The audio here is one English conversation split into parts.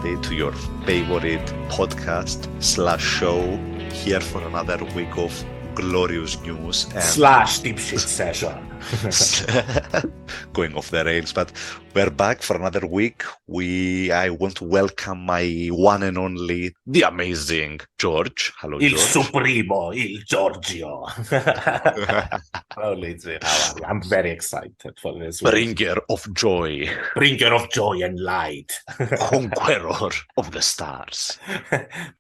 everybody, to your favorite podcast/show, here for another week of glorious news. And / deep shit session. Going off the rails, but we're back for another week. I want to welcome my one and only, the amazing George. Hello, Il George. Supremo, Il Giorgio. Hello, Luigi. How are you? I'm very excited for this week. Bringer of joy. Bringer of joy and light. Conqueror of the stars.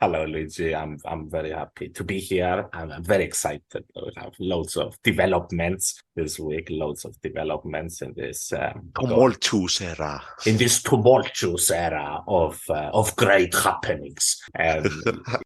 Hello, Luigi. I'm very happy to be here. I'm very excited. We have loads of developments this week, loads of developments in this tumultuous era. In this tumultuous era of great happenings.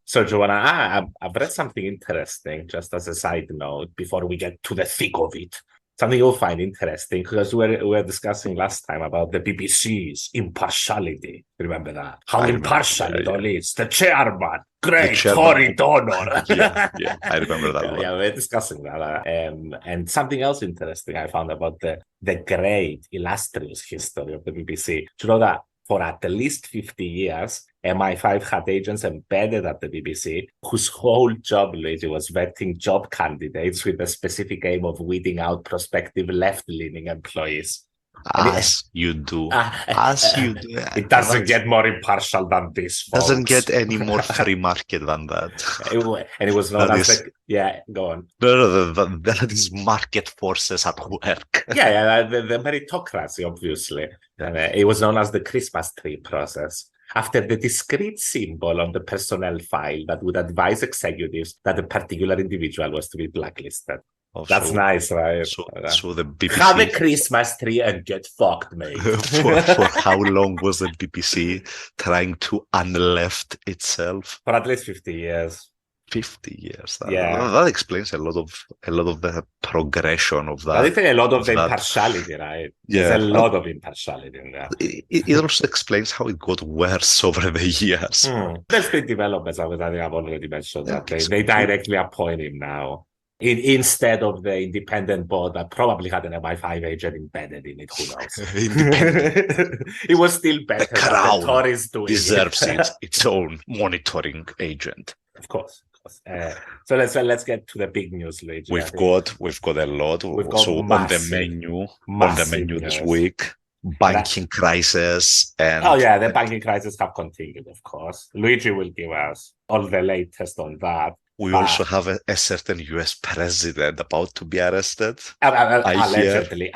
So, Joanna, I've read something interesting, just as a side note, before we get to the thick of it. Something you'll find interesting, because we were discussing last time about the BBC's impartiality. Remember that? How impartial it all is. The chairman, great Tory donor. yeah, I remember that one. Yeah, we were discussing that. And something else interesting I found about the great, illustrious history of the BBC. Do you know that for at least 50 years, MI5 had agents embedded at the BBC whose whole job, Luigi, was vetting job candidates with the specific aim of weeding out prospective left-leaning employees. As you do. It doesn't get more impartial than this, folks. Doesn't get any more free market than that. And it was known as go on. No, that is market forces at work. The meritocracy, obviously. It was known as the Christmas tree process, after the discrete symbol on the personnel file that would advise executives that a particular individual was to be blacklisted. That's nice, right? So the BBC... Have a Christmas tree and get fucked, mate. for how long was the BBC trying to unleft itself? For at least 50 years. 50 years. That explains a lot of the progression of that. I think a lot of the impartiality, right? Yeah. There's a lot of impartiality in that. It also explains how it got worse over the years. There's been developments, I think I've already mentioned that. They directly appoint him now. Instead of the independent board that probably had an MI5 agent embedded in it, who knows? It was still better. The Crown the Tories doing deserves its own monitoring agent. Of course. So let's get to the big news, Luigi. We've got a lot. So on the menu this week, banking crisis and the banking crisis have continued, of course. Luigi will give us all the latest on that. We also have a certain US president about to be arrested. Allegedly.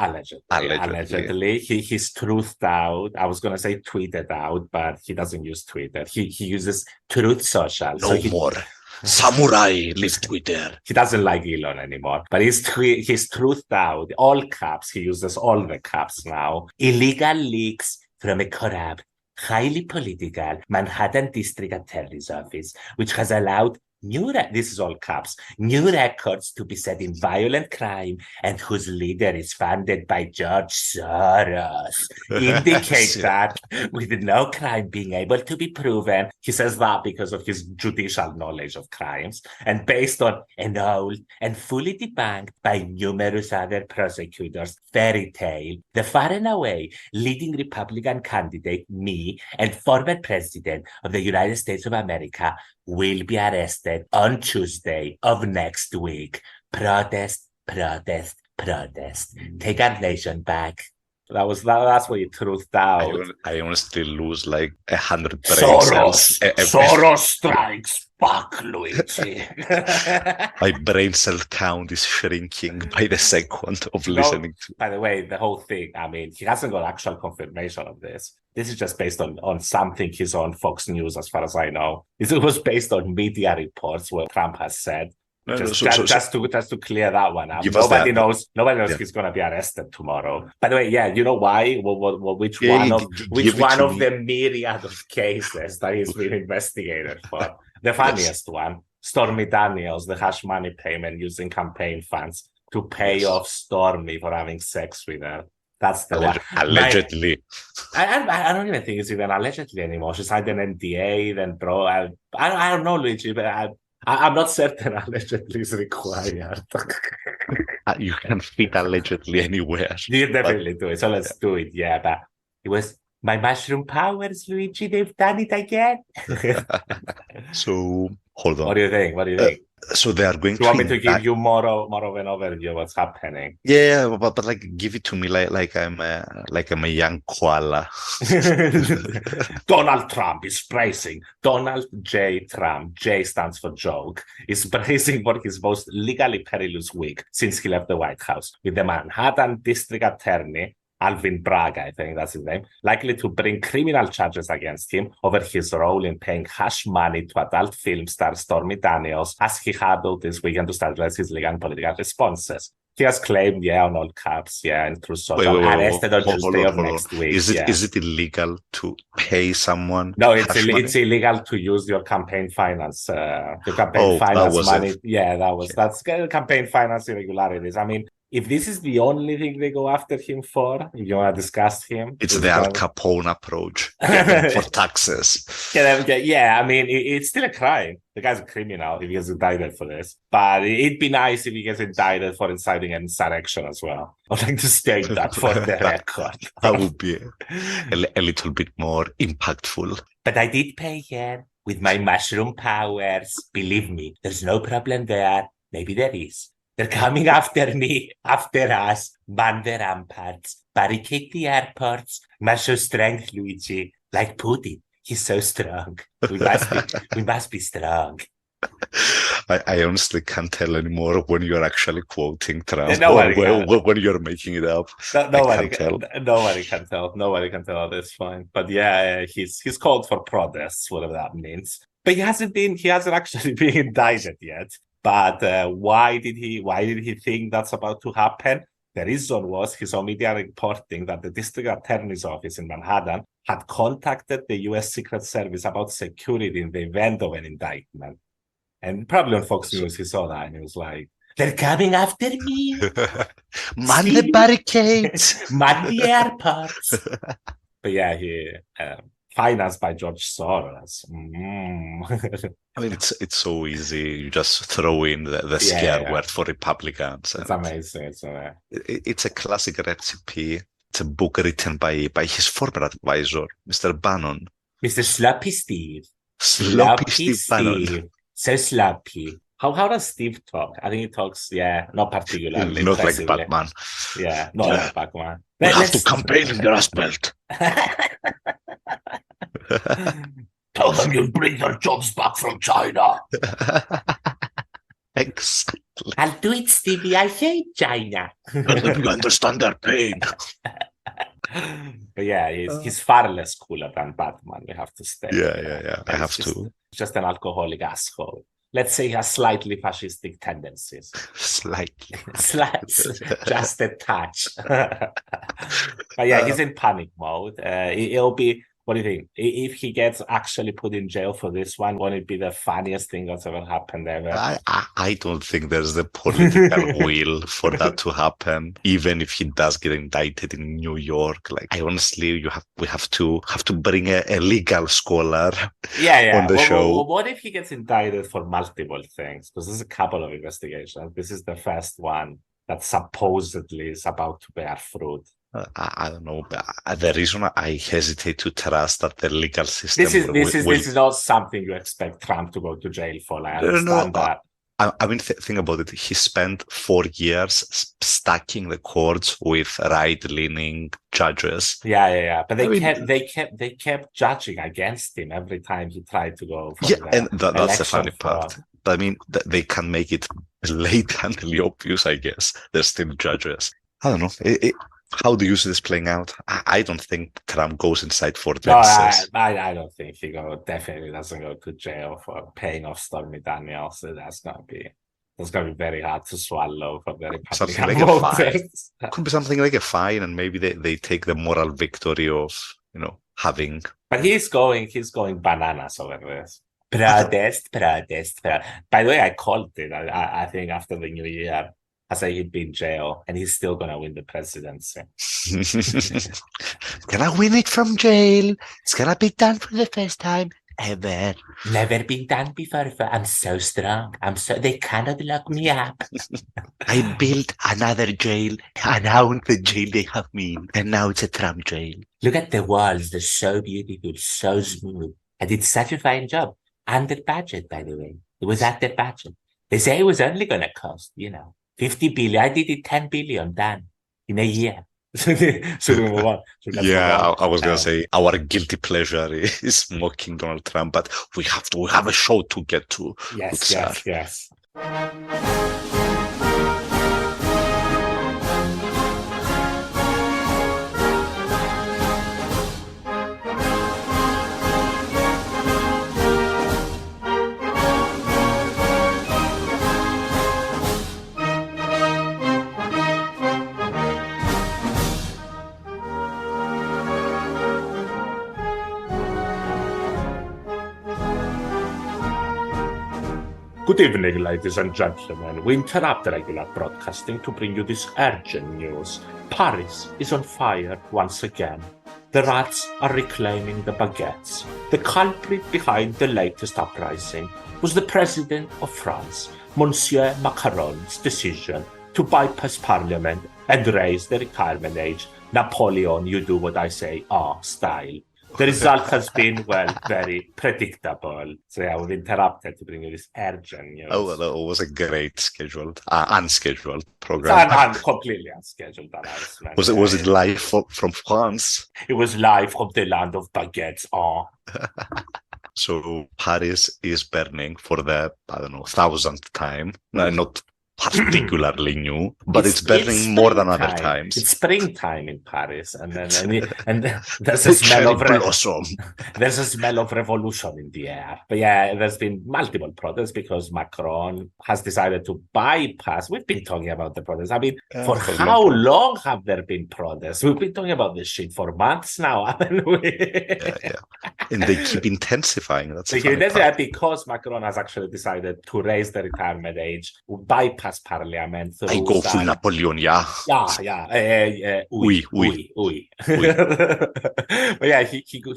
He's truthed out. I was going to say tweeted out, but he doesn't use Twitter. He uses Truth Social. No more. Samurai leave Twitter. He doesn't like Elon anymore, but he's truthed out. All caps. He uses all the caps now. Illegal leaks from a corrupt, highly political Manhattan District Attorney's Office, which has allowed this is all caps, new records to be set in violent crime and whose leader is funded by George Soros, indicate that with no crime being able to be proven. He says that because of his judicial knowledge of crimes and based on an old and fully debunked by numerous other prosecutors fairy tale, the far and away leading Republican candidate, me, and former president of the United States of America will be arrested on Tuesday of next week. Protest. Take our nation back. That's what you truthed out. I honestly lose like 100 brain cells. Soros strikes back, Luigi. My brain cell count is shrinking by the second of listening to. By the way, the whole thing, I mean, he hasn't got actual confirmation of this. This is just based on something he's on Fox News, as far as I know. It was based on media reports what Trump has said. Just to clear that one up. Nobody knows he's going to be arrested tomorrow. By the way, you know why? Which one of the myriad of cases that he's been investigated for? The funniest one, Stormy Daniels, the hush money payment using campaign funds to pay off Stormy for having sex with her. That's the one. Allegedly. I don't even think it's even allegedly anymore. She signed an NDA, then I don't know, Luigi, but I'm not certain allegedly is required. You can fit allegedly anywhere. You definitely do it. So let's do it. Yeah, but it was My mushroom powers, Luigi, they've done it again. So hold on. What do you think? What do you think? So they are going Do you want me to indict. give you more of an overview of what's happening? Yeah, but like give it to me like I'm a young koala. Donald Trump is praising Donald J. Trump. J stands for joke. Is praising for his most legally perilous week since he left the White House with the Manhattan District Attorney Alvin Bragg, I think that's his name, likely to bring criminal charges against him over his role in paying hush money to adult film star Stormy Daniels as he handled this weekend to start his legal and political responses. He has claimed, on all caps, and through social arrested on Tuesday of next week. Is it illegal to pay someone? No, it's illegal to use your campaign finance, money. That's campaign finance irregularities. I mean, if this is the only thing they go after him for, if you want to discuss him, it's the Al Capone approach for taxes. I mean, it's still a crime. The guy's a criminal if he gets indicted for this. But it'd be nice if he gets indicted for inciting an insurrection as well. I'd like to state that for the record. That would be a little bit more impactful. But I did pay him with my mushroom powers. Believe me, there's no problem there. Maybe there is. They're coming after me, after us, man the ramparts, barricade the airports. Must show strength, Luigi, like Putin. He's so strong. We must be strong. I honestly can't tell anymore when you're actually quoting Trump when you're making it up. Nobody can tell. That's fine. But he's called for protests, whatever that means. But he hasn't actually been indicted yet. But why did he think that's about to happen? The reason was he saw media reporting that the district attorney's office in Manhattan had contacted the U.S. Secret Service about security in the event of an indictment. And probably on Fox News, he saw that and he was like, they're coming after me. Man the barricades. Man the airports. But he... financed by George Soros. I mean, it's so easy. You just throw in the scare word for Republicans. It's amazing. It's a classic recipe. It's a book written by his former advisor, Mr. Bannon. Mr. Sloppy Steve. Sloppy Steve Bannon. So sloppy. How does Steve talk? I think he talks, not particularly. Not like Batman. Not like Batman. We have to campaign in the Rust Belt. Tell them you'll bring their jobs back from China. Exactly. I'll do it, Stevie. I hate China. You understand their pain. But he's far less cooler than Batman, we have to say. Yeah. I have to. Just an alcoholic asshole. Let's say he has slightly fascistic tendencies. Slightly. Just a touch. But he's in panic mode. It'll be... What do you think? If he gets actually put in jail for this one, won't it be the funniest thing that's ever happened ever? I don't think there's the political will for that to happen. Even if he does get indicted in New York, we have to bring a legal scholar on the show. What if he gets indicted for multiple things? Because there's a couple of investigations. This is the first one that supposedly is about to bear fruit. I don't know. The reason I hesitate to trust that the legal system... This is not something you expect Trump to go to jail for. I understand that. I mean, think about it. He spent 4 years stacking the courts with right-leaning judges. But they kept judging against him every time he tried to go for and that's the funny part. But I mean, they can make it blatantly obvious, I guess. They're still judges. I don't know. How do you see this playing out? I don't think Trump goes inside for this. No, I don't think he definitely doesn't go to jail for paying off Stormy Daniels. That's gonna be very hard to swallow for the Republican voters. Could be something like a fine, and maybe they take the moral victory of having. But he's going bananas over this. Protest. By the way, I called it. I think after the New Year. I say he'd be in jail, and he's still going to win the presidency. Gonna win it from jail. It's going to be done for the first time. ever. Never been done before. I'm so strong. They cannot lock me up. I built another jail, announced the jail they have me in, and now it's a tram jail. Look at the walls. They're so beautiful, so smooth. I did such a fine job. Under budget, by the way. It was at the budget. They say it was only going to cost, 50 billion. I did it 10 billion done in a year. So we move on. I was going to say our guilty pleasure is mocking Donald Trump, but we have a show to get to. Yes. Good evening, ladies and gentlemen. We interrupt regular broadcasting to bring you this urgent news. Paris is on fire once again. The rats are reclaiming the baguettes. The culprit behind the latest uprising was the president of France, Monsieur Macron's decision to bypass parliament and raise the retirement age. Napoleon, you do what I say, style. The result has been, very predictable. So we've interrupted to bring you this urgent news. Oh, well, it was a great unscheduled program. Completely unscheduled announcement. Was it live from France? It was live from the land of baguettes. So Paris is burning for the, 1,000th time. No, not particularly new, but it's burning more than other times. It's springtime in Paris, and there's a smell of there's a smell of revolution in the air. But there's been multiple protests because Macron has decided to bypass. We've been talking about the protests. I mean, for how long have there been protests? We've been talking about this shit for months now, haven't we? And they keep intensifying. That's because Macron has actually decided to raise the retirement age, bypass parliament. I go full Napoleon, Oui. But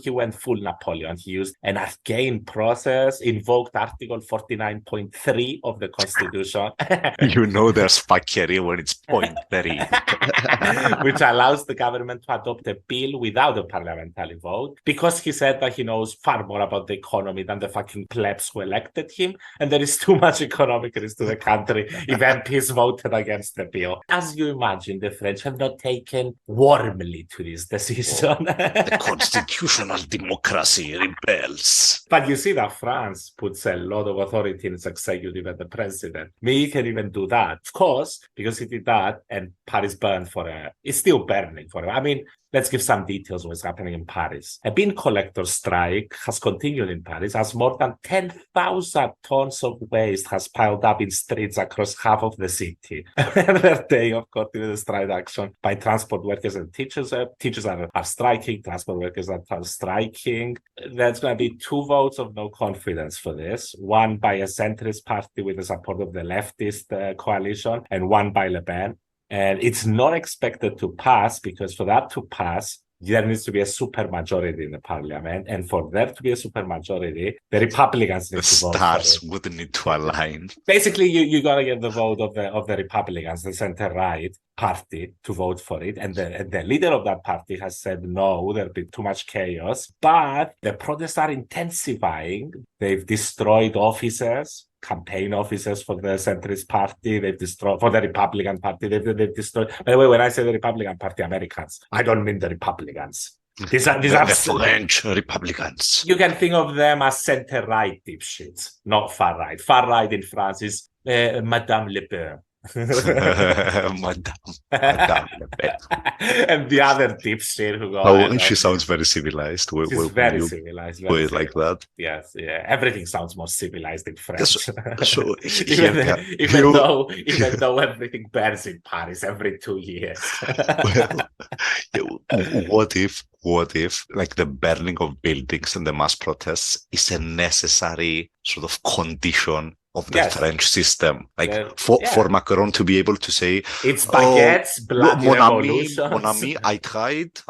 he went full Napoleon. He used an arcane process, invoked Article 49.3 of the Constitution. There's fuckery when it's 0.3. Which allows the government to adopt a bill without a parliamentary vote, because he said that he knows far more about the economy than the fucking plebs who elected him, and there is too much economic risk to the country if MPs voted against the bill. As you imagine, the French have not taken warmly to this decision. The constitutional democracy rebels. But you see that France puts a lot of authority in its executive and the president. He can even do that. Of course, because he did that and Paris burned it's still burning forever. I mean, let's give some details of what's happening in Paris. A bean collector strike has continued in Paris as more than 10,000 tons of waste has piled up in streets across half of the city. Another day of continuous strike action by transport workers and teachers. Teachers are striking, transport workers are striking. There's going to be 2 votes of no confidence for this. One by a centrist party with the support of the leftist coalition, and one by Le Pen. And it's not expected to pass, because for that to pass, there needs to be a supermajority in the parliament. And for there to be a supermajority, the Republicans need to vote for it. The stars would need to align. Basically, you got to get the vote of the Republicans, the center-right party, to vote for it. And the leader of that party has said, no, there'll be too much chaos. But the protests are intensifying. They've destroyed offices, campaign offices for the centrist party. They've destroyed for the Republican Party. They've destroyed. By the way, when I say the Republican Party, Americans, I don't mean the Republicans. These are the French Republicans. You can think of them as center-right dipshits, not far-right. Far-right in France is Madame Le Pen. Madame Le Pen. And the other dipshit who goes. She sounds very civilized. She's very civilized. Very like that. Yes, everything sounds more civilized in French. So even though everything burns in Paris every 2 years. What if like the burning of buildings and the mass protests is a necessary sort of condition of the French system. Like for Macron to be able to say, it's baguettes, bloody revolutions. Mon ami, I tried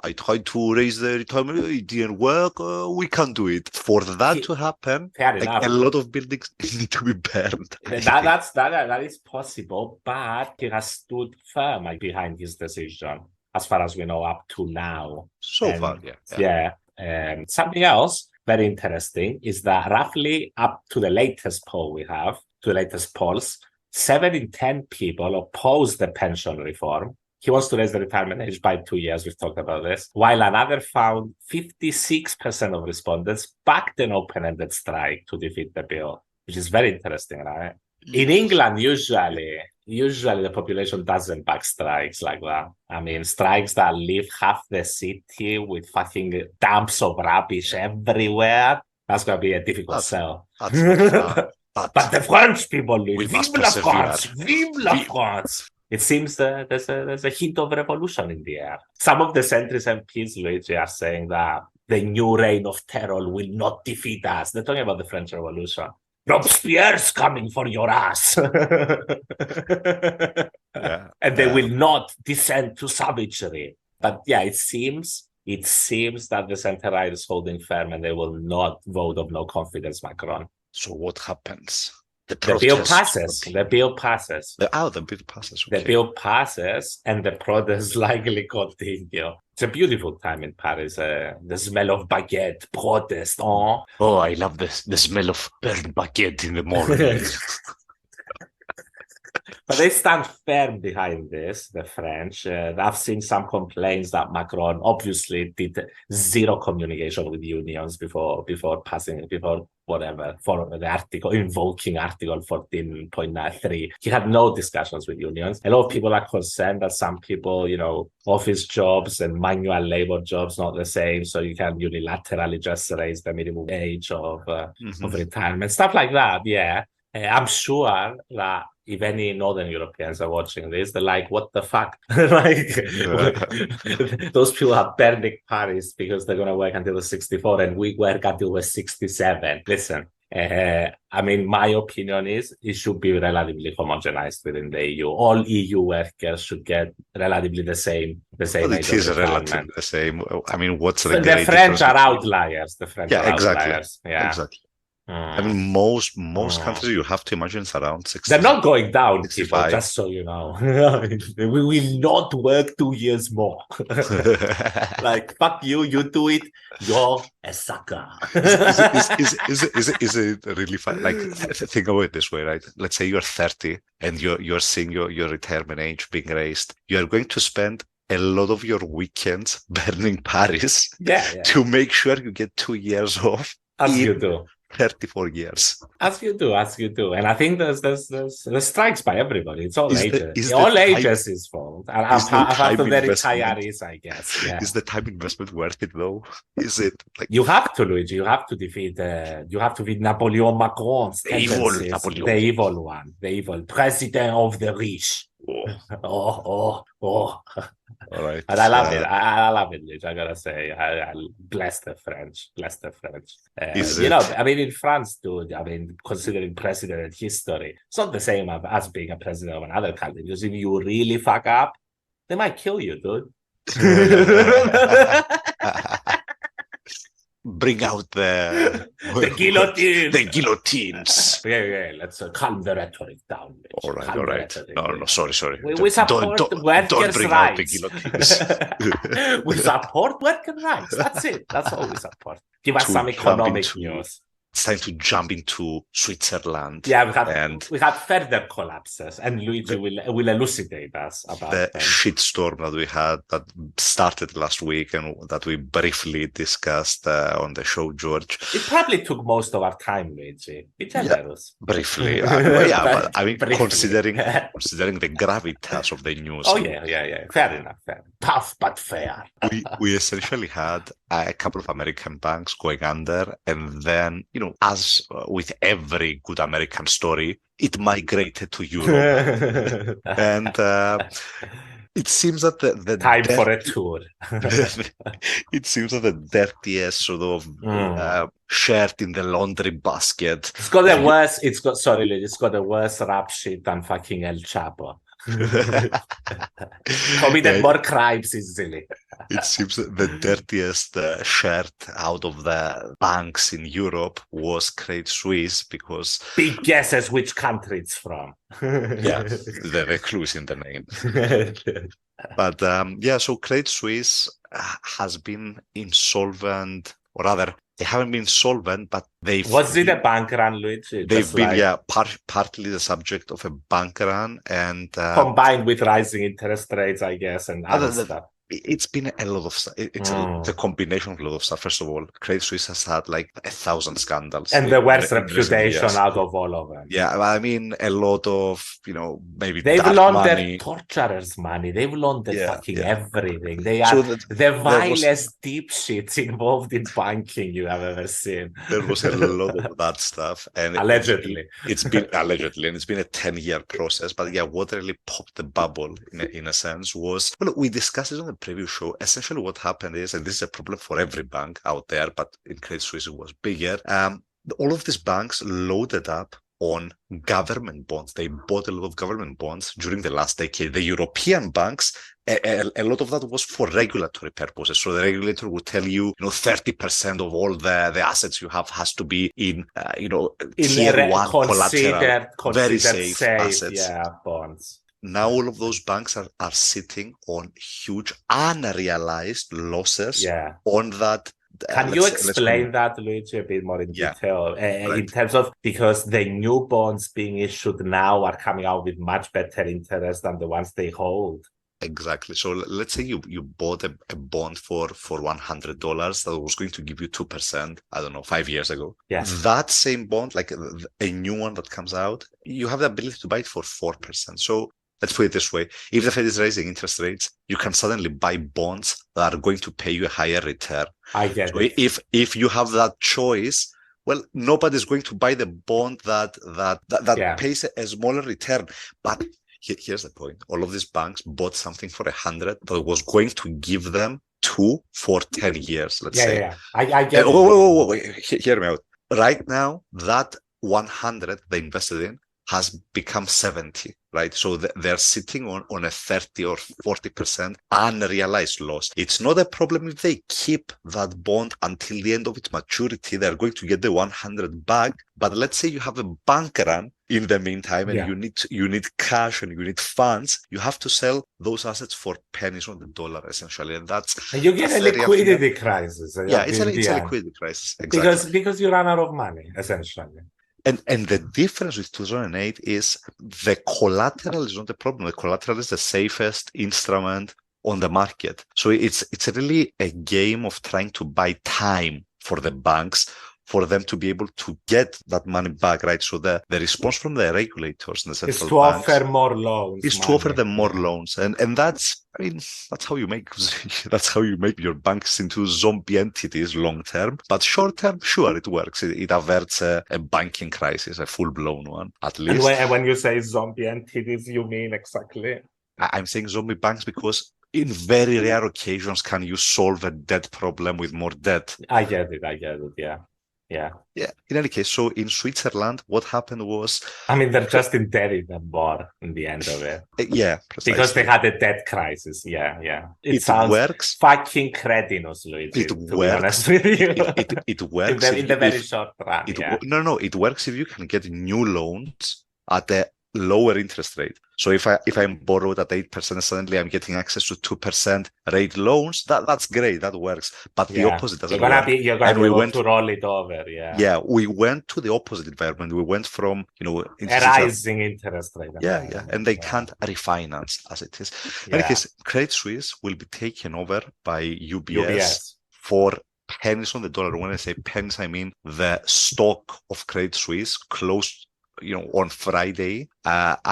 to raise the retirement, it didn't work, we can't do it. For that to happen, a lot of buildings need to be burned. That is possible, but he has stood firm behind his decision, as far as we know up to now. Far, something else very interesting is that roughly up to the latest polls, 7 in 10 people oppose the pension reform. He wants to raise the retirement age by 2 years. We've talked about this. While another found 56% of respondents backed an open-ended strike to defeat the bill, which is very interesting, right? In England, usually the population doesn't back strikes like that. I mean, strikes that leave half the city with fucking dumps of rubbish everywhere. That's going to be a difficult sell. But the French people, Vive la France! Vive la France! It seems that there's a hint of revolution in the air. Some of the centrist MPs, Luigi, are saying that the new reign of terror will not defeat us. They're talking about the French Revolution. Robespierre's coming for your ass. And they will not descend to savagery. But it seems that the center-right is holding firm and they will not vote of no confidence Macron. So what happens? The bill passes. The bill passes. The bill passes. Okay. The bill passes, and the protests likely continue. It's a beautiful time in Paris. The smell of baguette, protest. Oh, I love the smell of burned baguette in the morning. But they stand firm behind this, the French. I've seen some complaints that Macron obviously did zero communication with unions before the article, invoking Article 14.3. He had no discussions with unions. A lot of people are concerned that some people, office jobs and manual labor jobs not the same, so you can unilaterally just raise the minimum age of retirement, stuff like that. I'm sure that if any Northern Europeans are watching this, they're like, what the fuck? Those people are burning Paris because they're going to work until they're 64 and we work until we're 67. Listen, my opinion is it should be relatively homogenized within the EU. All EU workers should get relatively the same it is relatively the same. What's the French difference? Are outliers. The French are exactly. Outliers. Yeah, exactly. Most countries, you have to imagine, it's around 60. They're not going down, 65. people, just so you know. We will not work 2 years more. Like, fuck you, you do it, you're a sucker. Is it really fun? Like, think about it this way, right? Let's say you're 30 and you're seeing your retirement age being raised. You are going to spend a lot of your weekends burning Paris to make sure you get 2 years off. As you do. 34 years. As you do. And I think there's strikes by everybody. It's all ages. All ages is fault. And apart from the retirees, I guess. Yeah. Is the time investment worth it though? Is it like you have to, Luigi? You have to defeat Napoleon Macron's Napoleon. The evil one, the evil president of the rich. Oh. All right. And I love it. I love it, Luigi. I gotta say, I bless the French. In France, dude, considering president history, it's not the same as being a president of another country. Because if you really fuck up, they might kill you, dude. Bring out the guillotine. The guillotines. Yeah. Let's calm the rhetoric down. All right. No, sorry. We support workers' don't bring rights. out the guillotines. We support workers' rights. That's it. That's all we support. Give us some economic news. It's time to jump into Switzerland. Yeah, we had further collapses, and Luigi will elucidate us about the shitstorm that we had that started last week and that we briefly discussed on the show, George. It probably took most of our time, Luigi. Be generous. Briefly. But considering the gravitas of the news. Oh, yeah. Fair enough. Tough but fair. we essentially had a couple of American banks going under, and then, as with every good American story, it migrated to Europe. And It seems that the Time for a tour. it seems that the dirtiest sort of shirt in the laundry basket. It's got the worst. It's got the worst rap sheet than fucking El Chapo. Committed more crimes easily. It seems that the dirtiest shirt out of the banks in Europe was Credit Suisse because... Big guesses which country it's from. Yeah, the clues in the name. But so Credit Suisse has been insolvent, or rather, they haven't been solvent, but Was it a bank run, Luigi? They've been, partly the subject of a bank run, and combined with rising interest rates, I guess, and other stuff. It's been a lot of stuff. It's a combination of a lot of stuff. First of all, Credit Suisse has had like 1,000 scandals. And the worst reputation out of all of them. Yeah, I mean, a lot of, maybe they've laundered money. Torturers' money. They've laundered everything. They are the vilest deep shits involved in banking you have ever seen. There was a lot of that stuff. And allegedly. It's been allegedly, and it's been a 10-year process. But what really popped the bubble in a sense was, we discussed it on the previous show. Essentially what happened is, and this is a problem for every bank out there, but in Credit Suisse it was bigger, all of these banks loaded up on government bonds. They bought a lot of government bonds during the last decade. The European banks, a lot of that was for regulatory purposes. So the regulator would tell you, 30% of all the assets you have has to be in tier one collateral, very safe assets. Yeah, bonds. Now all of those banks are sitting on huge unrealized losses on that. Can you explain that, Luigi, a bit more in detail? In terms of, because the new bonds being issued now are coming out with much better interest than the ones they hold. Exactly. So let's say you bought a bond for $100 that was going to give you 2%, 5 years ago. Yes. That same bond, like a new one that comes out, you have the ability to buy it for 4%. So let's put it this way. If the Fed is raising interest rates, you can suddenly buy bonds that are going to pay you a higher return. I get it. If you have that choice, nobody's going to buy the bond that pays a smaller return. But here's the point. All of these banks bought something for 100 that was going to give them 2 for 10 years, let's say. Yeah. I get it. Wait. Hear me out. Right now, that 100 they invested in has become 70, right? So they're sitting on a 30 or 40% unrealized loss. It's not a problem if they keep that bond until the end of its maturity. They're going to get the 100 back. But let's say you have a bank run in the meantime, and you need cash and you need funds. You have to sell those assets for pennies on the dollar, essentially, and you get a liquidity crisis. It's a liquidity crisis, exactly. Because you run out of money, essentially. And the difference with 2008 is the collateral is not the problem. The collateral is the safest instrument on the market. So it's really a game of trying to buy time for the banks, for them to be able to get that money back, right? So the response from the regulators and the central banks is to offer more loans. Is to offer them more loans. And that's how you make your banks into zombie entities long term. But short term, sure, it works. It averts a banking crisis, a full-blown one, at least. And when you say zombie entities, you mean exactly? I'm saying zombie banks because in very rare occasions can you solve a debt problem with more debt. I get it, yeah. In any case, so in Switzerland, what happened was... they're just indebted more in the end of it. Yeah, precisely. Because they had a debt crisis, yeah. It sounds works. Fucking cretinous, Luigi, it to works. be honest with you. It works. in the very short run, No, it works if you can get new loans at a lower interest rate. So if I'm borrowed at 8%, suddenly I'm getting access to 2% rate loans. That's great. That works. But the opposite doesn't work. You're gonna be able to roll it over. Yeah. We went to the opposite environment. We went from a rising interest rate. And they can't refinance as it is. In any case, Credit Suisse will be taken over by UBS. For pennies on the dollar. When I say pennies, I mean the stock of Credit Suisse closed on Friday at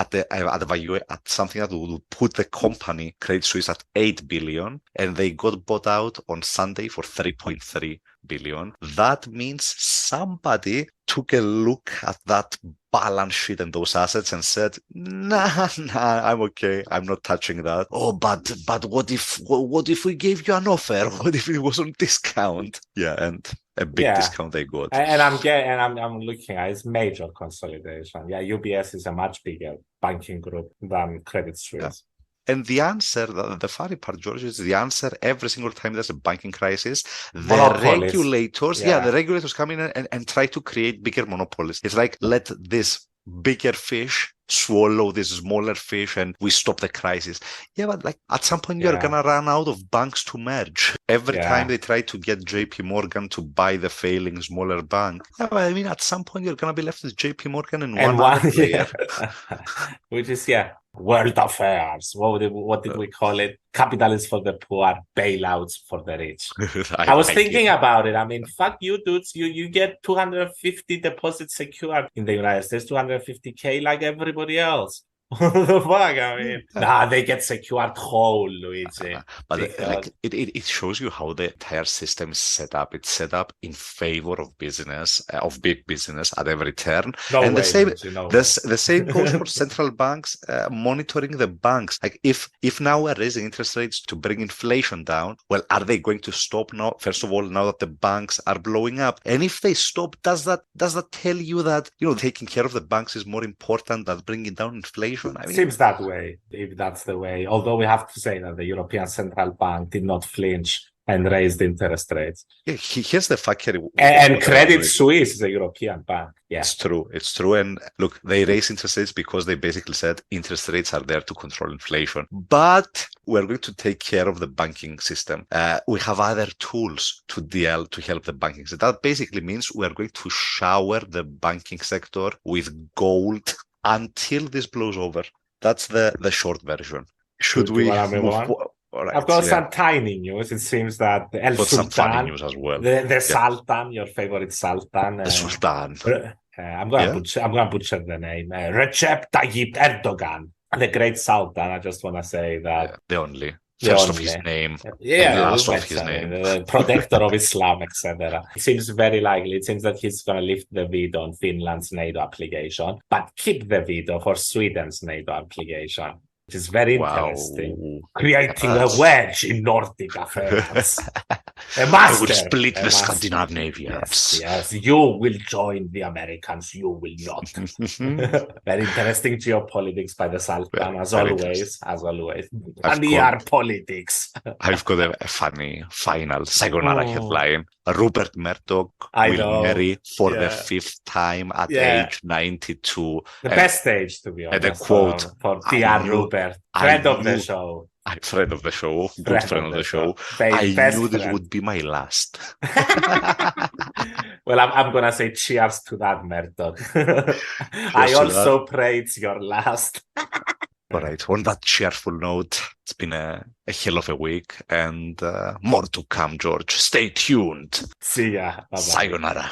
something that would put the company Credit Suisse at $8 billion, and they got bought out on Sunday for $3.3 billion. That means somebody took a look at that balance sheet and those assets and said, nah, I'm okay. I'm not touching that. Oh, but what if we gave you an offer? What if it was on discount? Yeah, and a big discount they got. And I'm looking at it's major consolidation. Yeah, UBS is a much bigger banking group than Credit Suisse. Yeah. And the answer, the funny part, George, is the answer every single time there's a banking crisis, the regulators come in and try to create bigger monopolies. It's like, let this bigger fish swallow this smaller fish and we stop the crisis. Yeah, but like at some point you're gonna run out of banks to merge. Every time they try to get JP Morgan to buy the failing smaller bank. Yeah, but I mean, at some point you're gonna be left with JP Morgan and one other player. Which is, world affairs. What did we call it? Capitalism for the poor, bailouts for the rich. I was thinking about it. I mean, fuck you, dudes. You get 250 deposits secured in the United States, 250K like everybody else. What the fuck? I mean, they get secured whole, Luigi. But it shows you how the entire system is set up. It's set up in favor of business, of big business at every turn. The same goes for central banks monitoring the banks. Like if now we're raising interest rates to bring inflation down, well, are they going to stop now? First of all, now that the banks are blowing up, and if they stop, does that tell you that taking care of the banks is more important than bringing down inflation? I mean, seems that way, if that's the way. Although we have to say that the European Central Bank did not flinch and raised interest rates. Yeah, here's the fact here. And Credit Suisse is a European bank. Yeah, it's true. And look, they raised interest rates because they basically said interest rates are there to control inflation. But we're going to take care of the banking system. We have other tools to help the banking sector. That basically means we're going to shower the banking sector with gold until this blows over. That's the short version. Should we move? Right, I've got some tiny news. It seems that the El Sultan, some funny news as well. The Sultan, your favorite Sultan, the Sultan. I'm going to butcher the name. Recep Tayyip Erdogan, the great Sultan. I just want to say that the only. First of his name, last of his name, the protector of Islam, etc. It seems very likely. It seems that he's going to lift the veto on Finland's NATO application, but keep the veto for Sweden's NATO application, which is very interesting. Creating a wedge in Nordic affairs. I would split the Scandinavians. Yes, you will join the Americans. You will not. Very interesting geopolitics by the Sultan, as always. And ER politics. I've got a funny final sayonara headline. Rupert Murdoch will marry for the 5th time at age 92. The best age, to be honest. And a quote for TR Rupert, friend of the show. Friend of the show, good friend of the show. I knew this would be my last. Well, I'm going to say cheers to that, Murdoch. I also pray it's your last. All right, on that cheerful note, it's been a hell of a week and more to come, George. Stay tuned. See ya. Bye-bye. Sayonara.